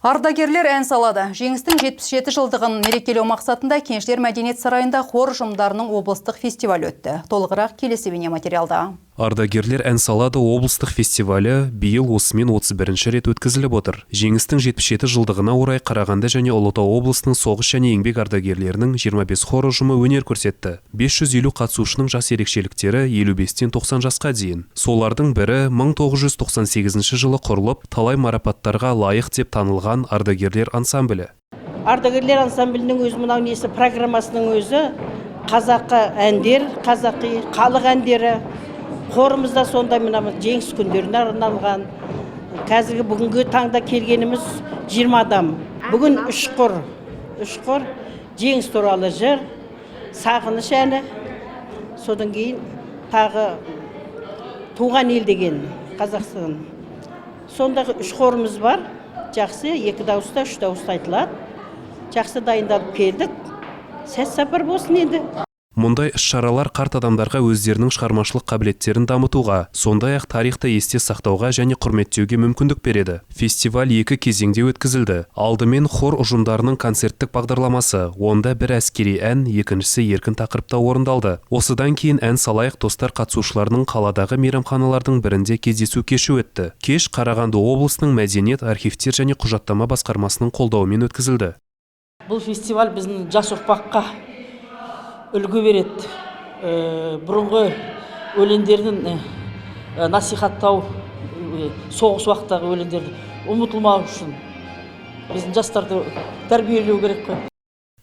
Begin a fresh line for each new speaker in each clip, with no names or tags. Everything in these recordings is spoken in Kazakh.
Ардагерлер ән салады. Жеңістің 77 жылдығын мерекелеу мақсатында Кеншілер мәдениет сарайында хор ұжымдарының облыстық фестивалі өтті. Толығырақ келесі бейнематериалда.
Ардагерлер ән салады облыстық фестивалі биыл осымен 31-ші рет өткізіліп отыр. Жеңістің 77 жылдығына орай Қарағанды және Ұлытау облысының соғыс және еңбек ардагерлерінің 25 хор ұжымы өнер көрсетті. 550 қатысушының жас ерекшеліктері 55-тен 90 жасқа дейін. Солардың бірі 1998 жылы құрылып, талай марапаттарға лайық деп танылған ардагерлер ансамблі.
Ардагерлер ансамблінің өз мынау несі программасының өзі қазақы әндер, қазақи халық әндері. Хорымызда сондай мына жеңіс күндеріне арналған. Қазіргі бүгінгі таңда келгеніміз 20 адам. Бүгін үш қор, жеңіс туралы жыр, сағыныш әні, содан кейін тағы туған ел деген Қазақстан. Сондағы үш хорымыз бар. Жақсы, 2 дауыста, 3 дауыста айтылады. Жақсы дайындалып келдік. Сәт сапар болсын енді.
Мұндай іс-шаралар қарт адамдарға өздерінің шығармашылық қабілеттерін дамытуға, сондай-ақ тарихты есте сақтауға және құрметтеуге мүмкіндік береді. Фестиваль 2 кезеңде өткізілді. Алдымен хор ұжымдарының концерттік бағдарламасы, онда бір әскери ән, екіншісі еркін тақырыпта орындалды. Осыдан кейін ән салайық достар қатысушыларының қаладағы мейрамханалардың бірінде кездесу кеші өтті. Кеш Қарағанды облысының мәдениет, архивтер және құжаттама басқармасының қолдауымен өткізілді.
Бұл фестиваль біздің жас ұрпаққа үлгі береді. Бұрынғы өлеңдерін насихаттау, соғыс уақыттағы өлеңдерді ұмытылмау үшін біздің жастарды тәрбиелеу керек қой.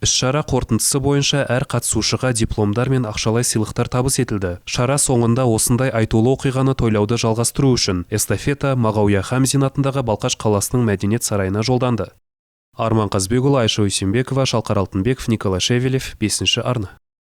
Іс-шара қорытындысы бойынша әр қатысушыға дипломдар мен ақшалай сыйлықтар табыс етілді. Шара соңында осындай айтулы оқиғаны тойлауды жалғастыру үшін эстафета Мағауия Хамзин атындағы Балқаш қаласының мәдениет сарайына жолданды. Арман Қазбекұлы, Айша Үсенбекова, Шалқар Алтынбеков, Николай Шевелев, 5-ші арна.